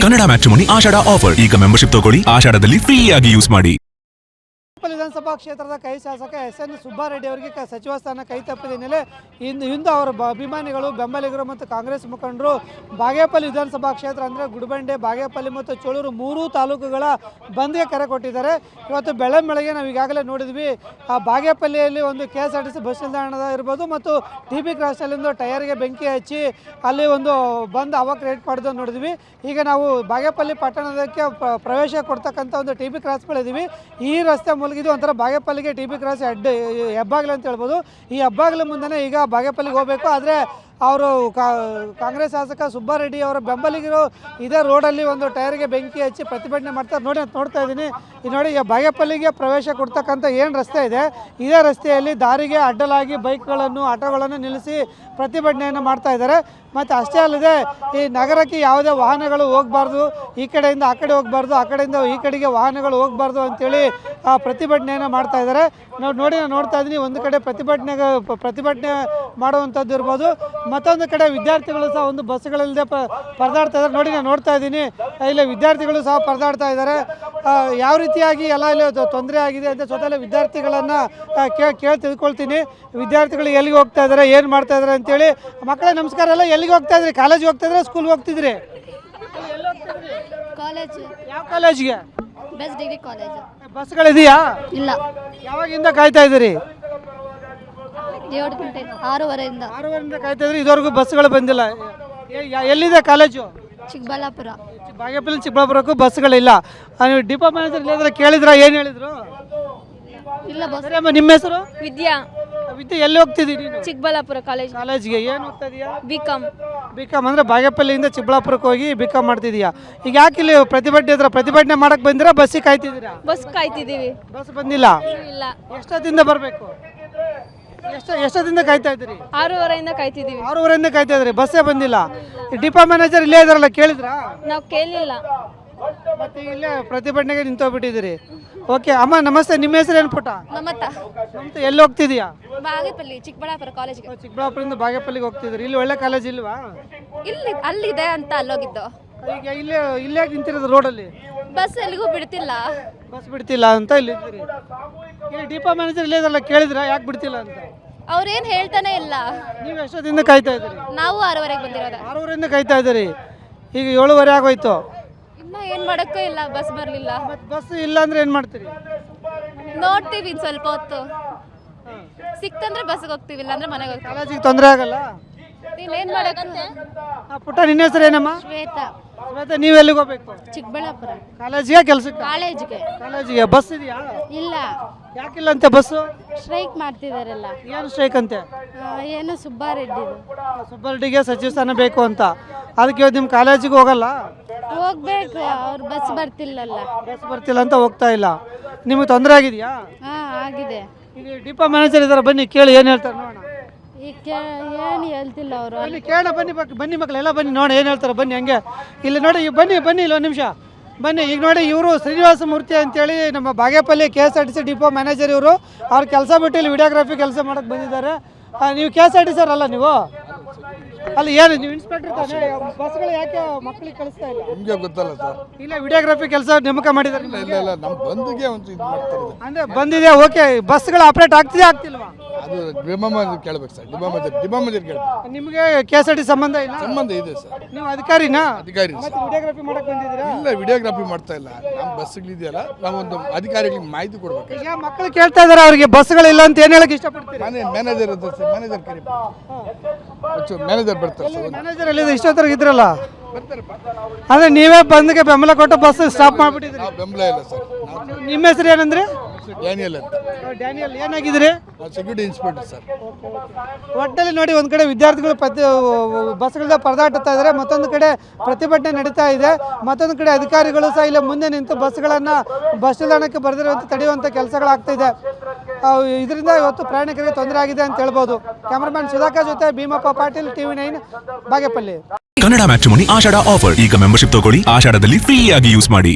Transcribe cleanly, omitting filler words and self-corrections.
Kannada matrimony ಆಷಾಢ offer. ಈಗ membership ತಗೊಳ್ಳಿ, ಆಷಾಢದಲ್ಲಿ free ಆಗಿ ಯೂಸ್ ಮಾಡಿ. ವಿಧಾನಸಭಾ ಕ್ಷೇತ್ರದ ಕೈ ಶಾಸಕ ಎಸ್.ಎನ್. ಸುಬ್ಬಾರೆಡ್ಡಿ ಅವರಿಗೆ ಸಚಿವ ಸ್ಥಾನ ಕೈ ತಪ್ಪಿದ ಹಿನ್ನೆಲೆ ಇಂದು ಅವರ ಅಭಿಮಾನಿಗಳು, ಬೆಂಬಲಿಗರು ಮತ್ತು ಕಾಂಗ್ರೆಸ್ ಮುಖಂಡರು ಬಾಗೇಪಲ್ಲಿ ವಿಧಾನಸಭಾ ಕ್ಷೇತ್ರ ಅಂದರೆ ಗುಡಿಬಂಡೆ, ಬಾಗೇಪಲ್ಲಿ ಮತ್ತು ಚೋಳೂರು ಮೂರೂ ತಾಲೂಕುಗಳ ಬಂದ್ಗೆ ಕರೆ ಕೊಟ್ಟಿದ್ದಾರೆ. ಇವತ್ತು ಬೆಳಗ್ಗೆ ನಾವು ಈಗಾಗಲೇ ನೋಡಿದ್ವಿ, ಆ ಬಾಗೇಪಲ್ಲಿಯಲ್ಲಿ ಒಂದು KSRTC ಬಸ್ ನಿಲ್ದಾಣದ ಇರ್ಬೋದು ಮತ್ತು TB ಕ್ರಾಸ್ನಲ್ಲಿಂದು ಟೈರ್ಗೆ ಬೆಂಕಿ ಹಚ್ಚಿ ಅಲ್ಲಿ ಒಂದು ಬಂದ್ ಅವಾಗ ಕ್ರಿಯೇಟ್ ಮಾಡೋದನ್ನು ನೋಡಿದ್ವಿ. ಈಗ ನಾವು ಬಾಗೇಪಲ್ಲಿ ಪಟ್ಟಣದಕ್ಕೆ ಪ್ರವೇಶ ಕೊಡ್ತಕ್ಕಂಥ ಒಂದು TB ಕ್ರಾಸ್ಗಳಿದ್ದೀವಿ. ಈ ರಸ್ತೆ ಮೂಲಕ ಇದು ಒಂಥರ ಬಾಗೇಪಲ್ಲಿಗೆ TB ಕ್ರಾಸ್ ಹೆಬ್ಬಾಗಿಲು ಅಂತ ಹೇಳ್ಬೋದು. ಈ ಹೆಬ್ಬಾಗಿಲು ಮುಂದೆ ಈಗ ಬಾಗೇಪಲ್ಲಿಗೆ ಹೋಗಬೇಕು. ಆದರೆ ಅವರು ಕಾಂಗ್ರೆಸ್ ಶಾಸಕ ಸುಬ್ಬಾರೆಡ್ಡಿ ಅವರ ಬೆಂಬಲಿಗರು ಇದೇ ರೋಡಲ್ಲಿ ಒಂದು ಟೈರ್ಗೆ ಬೆಂಕಿ ಹಚ್ಚಿ ಪ್ರತಿಭಟನೆ ಮಾಡ್ತಾರೆ. ನೋಡ್ತಾ ಇದ್ದೀನಿ. ಈ ನೋಡಿ, ಈಗ ಬಾಗೇಪಲ್ಲಿಗೆ ಪ್ರವೇಶ ಕೊಡ್ತಕ್ಕಂಥ ಏನು ರಸ್ತೆ ಇದೆ, ಇದೇ ರಸ್ತೆಯಲ್ಲಿ ದಾರಿಗೆ ಅಡ್ಡಲಾಗಿ ಬೈಕ್ಗಳನ್ನು, ಆಟೋಗಳನ್ನು ನಿಲ್ಲಿಸಿ ಪ್ರತಿಭಟನೆಯನ್ನು ಮಾಡ್ತಾ ಇದ್ದಾರೆ. ಮತ್ತು ಅಷ್ಟೇ ಅಲ್ಲದೆ ಈ ನಗರಕ್ಕೆ ಯಾವುದೇ ವಾಹನಗಳು ಹೋಗಬಾರ್ದು, ಈ ಕಡೆಯಿಂದ ಆ ಕಡೆ ಹೋಗಬಾರ್ದು, ಆ ಕಡೆಯಿಂದ ಈ ಕಡೆಗೆ ವಾಹನಗಳು ಹೋಗಬಾರ್ದು ಅಂತೇಳಿ ಪ್ರತಿಭಟನೆಯನ್ನು ಮಾಡ್ತಾ ಇದ್ದಾರೆ. ನಾನು ನೋಡ್ತಾ ಇದ್ದೀನಿ, ಒಂದು ಕಡೆ ಪ್ರತಿಭಟನೆ ಮಾಡುವಂಥದ್ದು ಇರ್ಬೋದು, ಮತ್ತೊಂದು ಕಡೆ ವಿದ್ಯಾರ್ಥಿಗಳು ಸಹ ಒಂದು ಬಸ್ಗಳಿಲ್ಲದೆ ಪರದಾಡ್ತಾ ಇದ್ದಾರೆ. ನಾನು ನೋಡ್ತಾ ಇದ್ದೀನಿ, ಇಲ್ಲಿ ವಿದ್ಯಾರ್ಥಿಗಳು ಸಹ ಪರದಾಡ್ತಾ ಇದ್ದಾರೆ. ಯಾವ ರೀತಿಯಾಗಿ ಎಲ್ಲ ಇಲ್ಲಿ ತೊಂದರೆ ಆಗಿದೆ ಅಂತ ಸ್ವತಃ ವಿದ್ಯಾರ್ಥಿಗಳನ್ನು ಕೇಳಿ ತಿಳ್ಕೊಳ್ತೀನಿ. ವಿದ್ಯಾರ್ಥಿಗಳು ಎಲ್ಲಿಗೆ ಹೋಗ್ತಾ ಇದ್ದಾರೆ, ಏನು ಮಾಡ್ತಾ ಇದ್ದಾರೆ ಅಂತೇಳಿ. ಮಕ್ಕಳೇ ನಮಸ್ಕಾರ. ಎಲ್ಲ ಎಲ್ಲಿಗೆ ಹೋಗ್ತಾ ಇದ್ರಿ? ಕಾಲೇಜ್ಗೆ ಹೋಗ್ತಾ ಇದ್ರೆ, ಸ್ಕೂಲ್ಗೆ ಹೋಗ್ತಿದ್ರಿ? ಕಾಲೇಜ್. ಯಾವ ಕಾಲೇಜ್ಗೆ? Best degree college. ಬಸ್ಗಳಿದೆಯಾ? ಇಲ್ಲ. ಯಾವಾಗಿಂದ ಕಾಯ್ತಾ ಇದ್ದೀರಿ? 7 ಗಂಟೆ 6:30 6:30 ಕಾಯ್ತಾ ಇದ್ರಿ, ಇದುವರೆಗೂ ಬಸ್ಗಳು ಬಂದಿಲ್ಲ. ಎಲ್ಲಿದೆ ಕಾಲೇಜು? ಚಿಕ್ಕಬಳ್ಳಾಪುರ. ಬಾಗೇಪಲ್ಲಿ ಚಿಕ್ಕಬಳ್ಳಾಪುರಕ್ಕೂ ಬಸ್ಗಳಿಲ್ಲ. ನೀವು ಡಿಪೋ ಮ್ಯಾನೇಜರ್ ಇಲ್ಲದ್ರೆ ಕೇಳಿದ್ರ? ಏನು ಹೇಳಿದ್ರು? ಇಲ್ಲ ಬಸ್. ಸರಿ ಅಮ್ಮ, ನಿಮ್ಮ ಹೆಸರು? ವಿದ್ಯಾ. ವಿದ್ಯೆ ಎಲ್ಲಿ ಹೋಗ್ತಿದ್ದೀರಿ ನೀನು? ಚಿಕ್ಕಬಳ್ಳಾಪುರ ಕಾಲೇಜ್ಗೆ. ಏನು ಓದ್ತಾ ಇದೀಯಾ? ಬಿಕಾಮ್ ಅಂದರೆ ಬಾಗೇಪಲ್ಲಿಯಿಂದ ಚಿಕ್ಕಬಳ್ಳಾಪುರಕ್ಕೆ ಹೋಗಿ ಬಿಕಾಮ್ ಮಾಡ್ತಿದೀಯಾ. ಈಗ ಯಾಕೆ ಇಲ್ಲಿ ಪ್ರತಿಭಟನೆ ಮಾಡಕ್ಕೆ ಬಂದಿರಾ, ಬಸ್ಸಿಗೆ ಕಾಯ್ತಿದ್ದೀರಾ? ಬಸ್ ಕಾಯ್ತಿದ್ದೀವಿ. ಬಸ್ ಬಂದಿಲ್ಲ? ಇಲ್ಲ. ಎಷ್ಟೊತ್ತಿಂದ ಬರಬೇಕು? ಎಷ್ಟೊತ್ತಿಂದ ಕಾಯ್ತಾ ಇದ್ದೀರಿ? 6:30 ಕಾಯ್ತಿದ್ದೀವಿ. 6:30 ಕಾಯ್ತಾ ಇದ್ರಿ, ಬಸ್ಸೇ ಬಂದಿಲ್ಲ. ಡಿಪೋ ಮ್ಯಾನೇಜರ್ ಇಲ್ಲೇ ಇದಾರಲ್ಲ, ಕೇಳಿದ್ರಾ? ನಾವು ಕೇಳಿಲ್ಲ. ಮತ್ತೆ ಇಲ್ಲೇ ಪ್ರತಿಭಟನೆಗೆ ನಿಂತೋಗ್ಬಿಟ್ಟಿದ್ದೀರಿ. ಓಕೆ ಅಮ್ಮ, ನಮಸ್ತೆ. ನಿಮ್ಮ ಹೆಸರು ಏನು ಪುಟ್ಟ? ನಮ್ಮತ್ತ. ಎಲ್ಲಿ ಹೋಗ್ತಿದೀಯಾ? ಬಾಗೇಪಲ್ಲಿ ಚಿಕ್ಕಬಳ್ಳಾಪುರ ಕಾಲೇಜ್ಗೆ. ಚಿಕ್ಕಬಳ್ಳಾಪುರದಿಂದ ಬಾಗೇಪಲ್ಲಿಗೆ ಹೋಗ್ತಿದ್ರಿ. ಇಲ್ಲಿ ಒಳ್ಳೆ ಕಾಲೇಜ್ ಇಲ್ವಾ? ಇಲ್ಲಿ ಅಲ್ಲಿದೆ ಅಂತ ಅಲ್ಲೋಗಿದ್ದು. ಈಗ ಇಲ್ಲೇ ನಿಂತಿರೋದು ರೋಡಲ್ಲಿ. ಬಸ್ ಎಲ್ಲಿಗೂ ಬಿಡ್ತಿಲ್ಲ. ಬಸ್ ಬಿಡ್ತಿಲ್ಲ ಅಂತ ಇಲ್ಲಿ ಇದ್ದೀರಿ. ಇಲ್ಲಿ ಡಿಪೋ ಮ್ಯಾನೇಜರ್ ಇಲ್ಲೇ ಇದಾರಲ್ಲ, ಕೇಳಿದ್ರಾ ಯಾಕೆ ಬಿಡ್ತಿಲ್ಲ ಅಂತ? ಅವ್ರೇನು ಹೇಳ್ತಾನೆ ಇಲ್ಲ. ನೀವು ಎಷ್ಟೊತ್ತಿಂದ ಕಾಯ್ತಾ ಇದ್ದೀರಿ? ನಾವು 6:30 ಬಂದಿರೋದು. 6:30 ಕಾಯ್ತಾ ಇದ್ದೀರಿ. ಈಗ 7:30 ಆಗೋಯ್ತು. ಇನ್ನ ಏನು ಮಾಡೋಕ್ಕೂ ಇಲ್ಲ, ಬಸ್ ಬರಲಿಲ್ಲ. ಮತ್ತೆ ಬಸ್ ಇಲ್ಲ ಅಂದ್ರೆ ಏನು ಮಾಡ್ತೀರಿ? ನೋಡ್ತೀವಿ ಇನ್ನು ಸ್ವಲ್ಪ ಹೊತ್ತು. ಸಿಕ್ತಂದ್ರೆ ಬಸ್ಗೆ ಹೋಗ್ತೀವಿ, ಇಲ್ಲ ಅಂದ್ರೆ ಮನೆಗೆ ಹೋಗ್ತೀವಿ. ಕಾಲೇಜಿಗೆ ತೊಂದರೆ ಆಗಲ್ಲ? ನೀವೇನು ಮಾಡೋಕ್ಕೆ? ಪುಟ್ಟ, ನಿನ್ನ ಹೆಸರು ಏನಮ್ಮ? ಶ್ವೇತಾ. ನೀವು ಎಲ್ಲಿಗೆ ಹೋಗ್ಬೇಕು? ಚಿಕ್ಕಬಳ್ಳಾಪುರ ಕಾಲೇಜಿಗೆ, ಕೆಲಸಕ್ಕೆ? ಕಾಲೇಜಿಗೆ. ಬಸ್ ಇದೆಯಾ? ಇಲ್ಲ. ಯಾಕಿಲ್ಲ ಅಂತೆ ಬಸ್ಸು? ಸ್ಟ್ರೈಕ್ ಮಾಡ್ತಿದಾರಲ್ಲ. ಏನು ಸ್ಟ್ರೈಕ್ ಅಂತೆ? ಏನು ಸುಬ್ಬಾರೆಡ್ಡಿಗೆ ಸಚಿವ ಸ್ಥಾನ ಬೇಕು ಅಂತ. ಅದಕ್ಕೆ ಇವತ್ತು ನಿಮ್ಮ ಕಾಲೇಜಿಗೆ ಹೋಗಲ್ಲ? ಹೋಗ್ಬೇಕು, ಅವ್ರು ಬಸ್ ಬರ್ತಿಲ್ಲಲ್ಲ. ಬಸ್ ಬರ್ತಿಲ್ಲ ಅಂತ ಹೋಗ್ತಾ ಇಲ್ಲ. ನಿಮಗೆ ತೊಂದರೆ ಆಗಿದೆಯಾ? ಆಗಿದೆ. ಈಗ ಡಿಪೋ ಮ್ಯಾನೇಜರ್ ಇದ್ದಾರೆ, ಬನ್ನಿ ಕೇಳಿ ಏನು ಹೇಳ್ತಾರೆ ನೋಡೋಣ. ಏನು ಹೇಳ್ತಿಲ್ಲ ಅವರು. ಅಲ್ಲಿ ಕೇಳೋಣ, ಬನ್ನಿ ಮಕ್ಕಳು ಎಲ್ಲ ಬನ್ನಿ, ನೋಡಿ ಏನು ಹೇಳ್ತಾರೆ. ಬನ್ನಿ ಹಂಗೆ ಇಲ್ಲಿ ನೋಡಿ, ಬನ್ನಿ ಇಲ್ಲಿ ಒಂದು ನಿಮಿಷ ಬನ್ನಿ. ಈಗ ನೋಡಿ, ಇವರು ಶ್ರೀನಿವಾಸ ಮೂರ್ತಿ ಅಂತೇಳಿ ನಮ್ಮ ಬಾಗೇಪಲ್ಲಿ KSRTC ಡಿಪೋ ಮ್ಯಾನೇಜರ್. ಇವರು ಅವ್ರ ಕೆಲಸ ಬಿಟ್ಟು ಇಲ್ಲಿ ವಿಡಿಯೋಗ್ರಫಿ ಕೆಲಸ ಮಾಡೋಕ್ಕೆ ಬಂದಿದ್ದಾರೆ. ನೀವು KSRTC ಅಲ್ಲ ನೀವು? ಅಲ್ಲಿ ಏನು ನೀವು ಇನ್ಸ್ಪೆಕ್ಟರ್ ತಾನೆ? ಬಸ್ಗಳು ಯಾಕೆ ಮಕ್ಕಳಿಗೆ ಕಳಿಸ್ತಾ ಇಲ್ಲ? ನಿಮಗೆ ಗೊತ್ತಲ್ಲ ಸರ್. ಇಲ್ಲ, ವಿಡಿಯೋಗ್ರಫಿ ಕೆಲಸ ನೇಮಕ ಮಾಡಿದ್ದಾರೆ. ಇಲ್ಲ ನಮ್ಮ ಬಂದಿಗೆ ಒಂದು ಇದು ಮಾಡ್ತಾರೆ. ಅಂದರೆ ಬಂದಿದೆ, ಓಕೆ. ಬಸ್ಗಳು ಆಪ್ರೇಟ್ ಆಗ್ತಿಲ್ವಾ? ಅದು ಡಿಮಾಮಂಜರ್ ಕೇಳಬೇಕು ಸರ್. ಡಿಮಾಮಂಜರ್ ಕೇಳಬೇಕು. ನಿಮಗೆ KSRTC ಸಂಬಂಧ ಇಲ್ಲ? ಸಂಬಂಧ ಇದೆ ಸರ್. ನೀವು ಅಧಿಕಾರಿನಾ? ಅಧಿಕಾರಿ. ಮತ್ತೆ ವಿಡಿಯೋಗ್ರಫಿ ಮಾಡಕ್ಕೆ ಬಂದಿದ್ದೀರಾ? ಇಲ್ಲ, ವಿಡಿಯೋಗ್ರಫಿ ಮಾಡ್ತಾ ಇಲ್ಲ. ನಮ್ಮ ಬಸ್ಗಳಿದೆಯಲ್ಲ, ನಾವೊಂದು ಅಧಿಕಾರಿಗಳಿಗೆ ಮಾಹಿತಿ ಕೊಡ್ಬೇಕು. ಈಗ ಮಕ್ಕಳು ಕೇಳ್ತಾ ಇದ್ದಾರೆ, ಅವರಿಗೆ ಬಸ್ಗಳಿಲ್ಲ ಅಂತ ಏನು ಹೇಳಕ್ಕೆ ಇಷ್ಟಪಡ್ತೀರಿ? ಮ್ಯಾನೇಜರ್ ಅಂತ ಸರ್, ಮ್ಯಾನೇಜರ್ ಕರಿ. ಮ್ಯಾನೇಜರ್ ಬರ್ತಾರೆ ಸರ್. ಮ್ಯಾನೇಜರ್ ಎಲ್ಲಿದೆ? ಇಷ್ಟೊತ್ತರೆಗೆ ಇದ್ರಲ್ಲ. ಬರ್ತಾರಪ್ಪ. ಅಂದ್ರೆ ನೀವೇ ಬಂದ್ಗೆ ಬೆಂಬಲ ಕೊಟ್ಟು ಬಸ್ ಸ್ಟಾಪ್ ಮಾಡ್ಬಿಟ್ಟಿದ್ರಿ. ನಾವು ಬೆಂಬಲ ಇಲ್ಲ ಸರ್. ನಿಮ್ಮ ಹೆಸರು ಏನಂದ್ರೆ? ಡ್ಯಾನಿಯಲ್ ಅಂತ. ಡ್ಯಾನಿಯಲ್. ಏನಾಗಿದ್ರಿ? ನಾವು ಸೆಕ್ಯೂರಿಟಿ ಇನ್ಸ್ಪೆಕ್ಟರ್ ಸರ್. ಒಟ್ಟಲ್ಲಿ ನೋಡಿ, ಒಂದು ಕಡೆ ವಿದ್ಯಾರ್ಥಿಗಳು ಬಸ್ಗಳಿಂದ ಪರದಾಡ್ತಾ ಇದ್ದಾರೆ, ಮತ್ತೊಂದು ಕಡೆ ಪ್ರತಿಭಟನೆ ನಡೀತಾ ಇದೆ, ಮತ್ತೊಂದು ಕಡೆ ಅಧಿಕಾರಿಗಳು ಸಹ ಇಲ್ಲಿ ಮುಂದೆ ನಿಂತು ಬಸ್ಗಳನ್ನು ಬಸ್ ನಿಲ್ದಾಣಕ್ಕೆ ಬರೆದಿರುವಂಥ ತಡೆಯುವಂಥ ಕೆಲಸಗಳಾಗ್ತಾ ಇದೆ. ಇದರಿಂದ ಇವತ್ತು ಪ್ರಯಾಣಿಕರಿಗೆ ತೊಂದರೆ ಆಗಿದೆ ಅಂತ ಹೇಳ್ಬೋದು. ಕ್ಯಾಮರಾಮನ್ ಸುಧಾಕರ್ ಜೊತೆ ಭೀಮಪ್ಪ ಪಾಟೀಲ್, TV9 ಬಾಗೇಪಲ್ಲಿ. ಕನ್ನಡ ಮ್ಯಾಟ್ರಿಮೋನಿ ಆಷಾಢ ಆಫರ್. ಈಗ ಮೆಂಬರ್ಶಿಪ್ ತಗೊಳ್ಳಿ, ಆಷಾಢದಲ್ಲಿ ಫ್ರೀ ಆಗಿ ಯೂಸ್ ಮಾಡಿ.